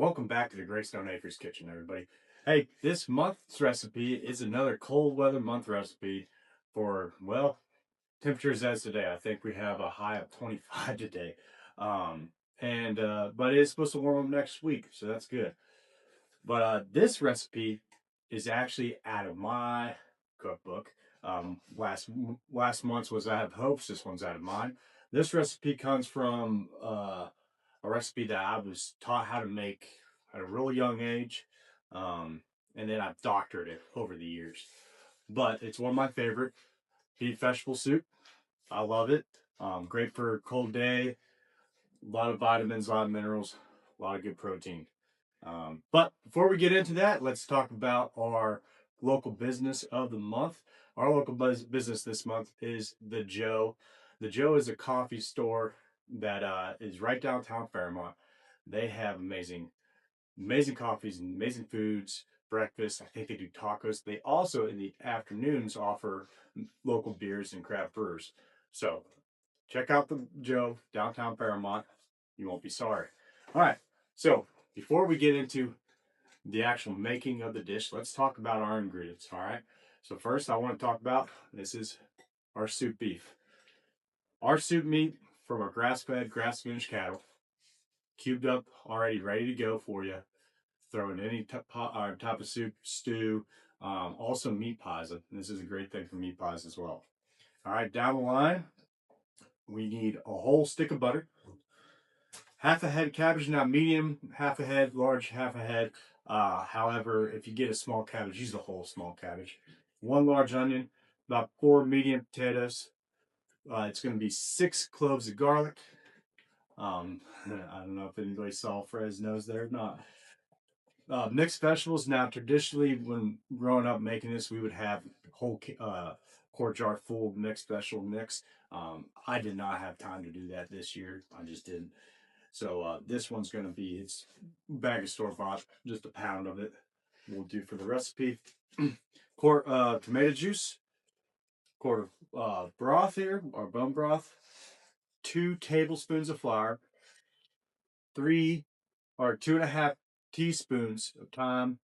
Welcome back to the Graystone Acres Kitchen, everybody. Hey, this month's recipe is another cold weather month recipe for, well, temperatures as today. I think we have a high of 25 today. But it's supposed to warm up next week, so that's good. This recipe is actually out of my cookbook. Last month's was out of Hope's. This one's out of mine. This recipe comes from a recipe that I was taught how to make at a real young age, and then I've doctored it over the years. But it's one of my favorite, beef vegetable soup. I love it. Great for a cold day. A lot of vitamins, a lot of minerals, a lot of good protein. But before we get into that, let's talk about our local business of the month. Our local business this month is the Joe. The Joe is a coffee store that is right downtown Fairmont. They have amazing coffees and amazing foods, breakfast. I think they do tacos. They also, in the afternoons, offer local beers and craft brewers. So check out the Joe, downtown Fairmont. You won't be sorry. All right. So before we get into the actual making of the dish, let's talk about our ingredients. All right. So first I want to talk about, this is our soup beef. Our soup meat from our grass-fed, grass-finished cattle, cubed up, already ready to go for you. Throw in any type of soup, stew, also meat pies. This is a great thing for meat pies as well. All right, down the line, we need a whole stick of butter, half a head cabbage, now medium, half a head, large, half a head. However, if you get a small cabbage, use the whole small cabbage. One large onion, about 4 medium potatoes. It's going to be 6 cloves of garlic. I don't know if anybody saw Fresno's there or not. Mixed vegetables. Now, traditionally, when growing up making this, we would have whole quart jar full of mixed vegetable mix. I did not have time to do that this year. I just didn't. So this one's going to be, it's a bag of store-bought, just a pound of it we'll do for the recipe. Quart tomato juice, quart of broth here, or bone broth, 2 tablespoons of flour, 2.5 teaspoons of thyme,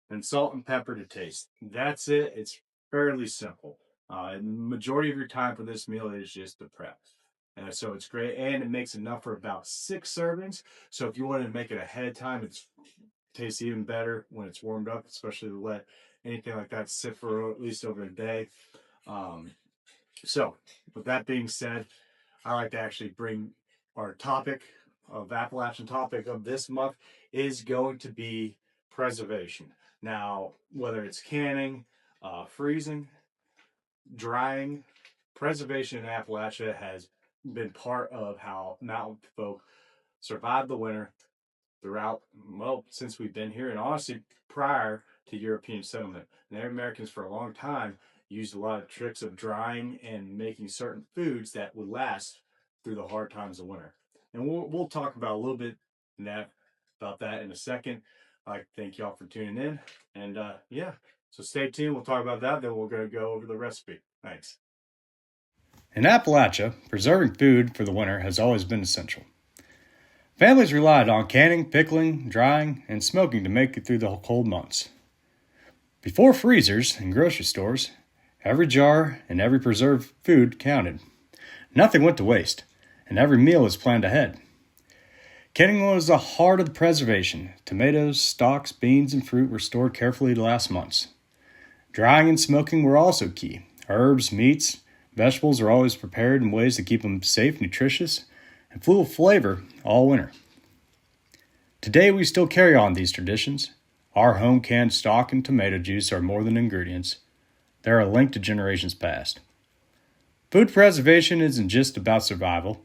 and salt and pepper to taste. That's it. It's fairly simple. The majority of your time for this meal is just the prep. So it's great, and it makes enough for about 6 servings. So if you wanted to make it ahead of time, it tastes even better when it's warmed up, especially to let anything like that sit for at least over a day. So with that being said, I like to actually bring our Appalachian topic of this month is going to be preservation. Now, whether it's canning, freezing, drying, preservation in Appalachia has been part of how mountain folk survived the winter throughout, well, since we've been here, and honestly prior to European settlement. Native Americans for a long time used a lot of tricks of drying and making certain foods that would last through the hard times of winter. And we'll talk about a little bit about that in a second. I thank y'all for tuning in, and yeah, so stay tuned. We'll talk about that, then we're going to go over the recipe. Thanks. In Appalachia, preserving food for the winter has always been essential. Families relied on canning, pickling, drying, and smoking to make it through the cold months. Before freezers and grocery stores, every jar and every preserved food counted. Nothing went to waste, and every meal was planned ahead. Canning was the heart of the preservation. Tomatoes, stalks, beans, and fruit were stored carefully to last months. Drying and smoking were also key. Herbs, meats, vegetables are always prepared in ways to keep them safe, nutritious, and full of flavor all winter. Today we still carry on these traditions. Our home canned stock and tomato juice are more than ingredients. They're a link to generations past. Food preservation isn't just about survival.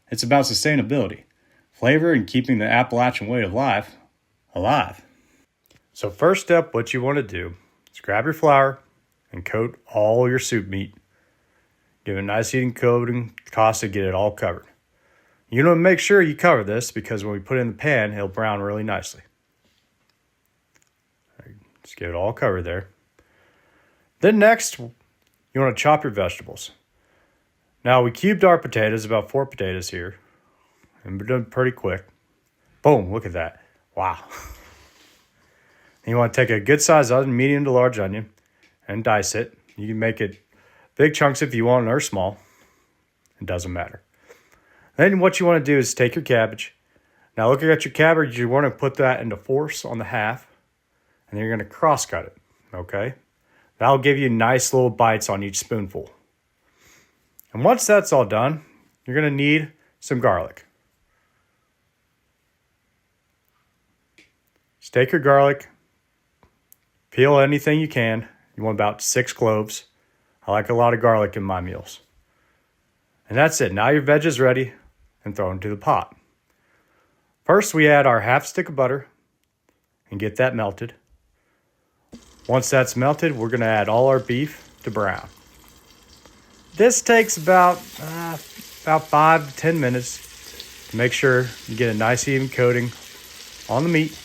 It's about sustainability, flavor, and keeping the Appalachian way of life alive. So first step, what you want to do is grab your flour and coat all your soup meat. Give it a nice heating coating, toss it, get it all covered. You want to make sure you cover this because when we put it in the pan, it'll brown really nicely. Just get it all covered there. Then next, you want to chop your vegetables. Now we cubed our potatoes, about 4 potatoes here, and we're done pretty quick. Boom, look at that. Wow. And you want to take a good size onion, medium to large onion, and dice it. You can make it big chunks if you want or small. It doesn't matter. Then what you want to do is take your cabbage. Now looking at your cabbage, you want to put that into fourths on the half, and then you're going to cross cut it, okay? That'll give you nice little bites on each spoonful. And once that's all done, you're going to need some garlic. Just take your garlic, peel anything you can. You want about 6 cloves. I like a lot of garlic in my meals. And that's it. Now your veg is ready and throw into the pot. First, we add our half stick of butter and get that melted. Once that's melted, we're going to add all our beef to brown. This takes about 5 to 10 minutes to make sure you get a nice even coating on the meat.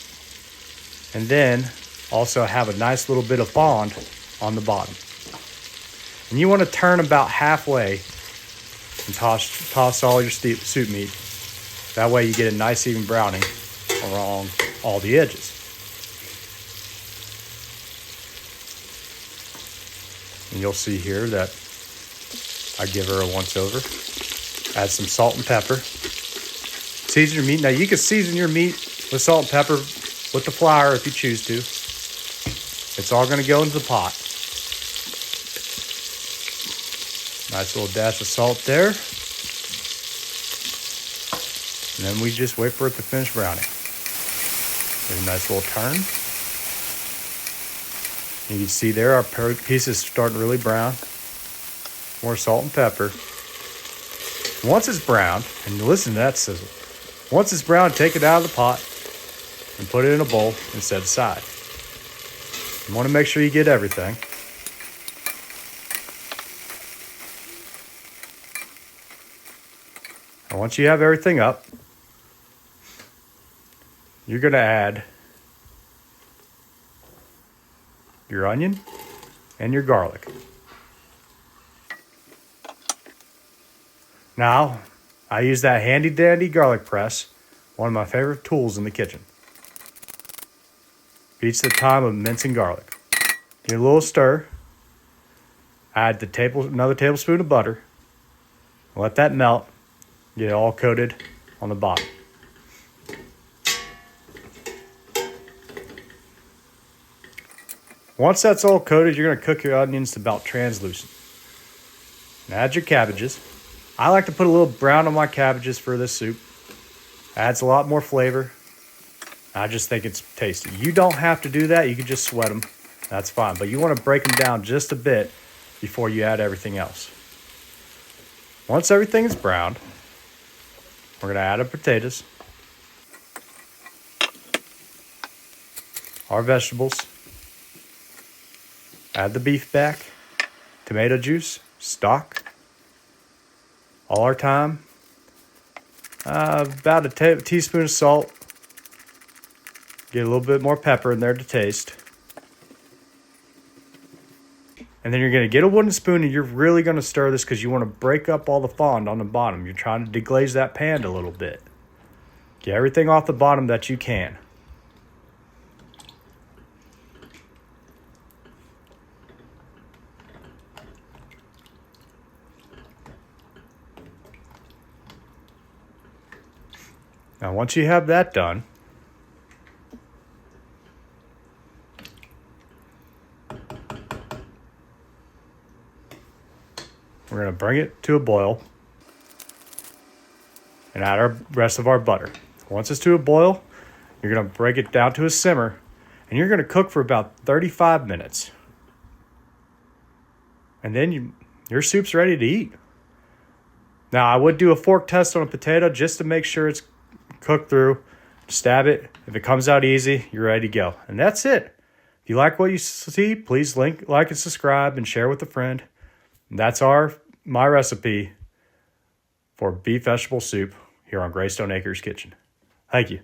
And then also have a nice little bit of fond on the bottom. And you want to turn about halfway and toss all your soup meat. That way you get a nice even browning along all the edges. And you'll see here that I give her a once over. Add some salt and pepper. Season your meat. Now you can season your meat with salt and pepper with the flour if you choose to. It's all going to go into the pot. Nice little dash of salt there. And then we just wait for it to finish browning. Give a nice little turn. You can see there our pieces starting to really brown. More salt and pepper. Once it's browned, and listen to that sizzle. Once it's brown, take it out of the pot and put it in a bowl and set aside. You want to make sure you get everything. And once you have everything up, you're going to add your onion and your garlic. Now, I use that handy dandy garlic press, one of my favorite tools in the kitchen. Beats the time of mincing garlic. Give it a little stir. Add another tablespoon of butter. Let that melt. Get it all coated on the bottom. Once that's all coated, you're going to cook your onions to about translucent. And add your cabbages. I like to put a little brown on my cabbages for this soup. Adds a lot more flavor. I just think it's tasty. You don't have to do that. You can just sweat them. That's fine. But you want to break them down just a bit before you add everything else. Once everything is browned, we're going to add our potatoes, our vegetables, add the beef back, tomato juice, stock, all our thyme, about a teaspoon of salt. Get a little bit more pepper in there to taste. And then you're going to get a wooden spoon and you're really going to stir this because you want to break up all the fond on the bottom. You're trying to deglaze that pan a little bit. Get everything off the bottom that you can. Now once you have that done, we're going to bring it to a boil and add our rest of our butter. Once it's to a boil, you're going to break it down to a simmer and you're going to cook for about 35 minutes. And then your soup's ready to eat. Now, I would do a fork test on a potato just to make sure it's cooked through. Stab it. If it comes out easy, you're ready to go. And that's it. If you like what you see, please like and subscribe and share with a friend. That's my recipe for beef vegetable soup here on Graystone Acres Kitchen. Thank you.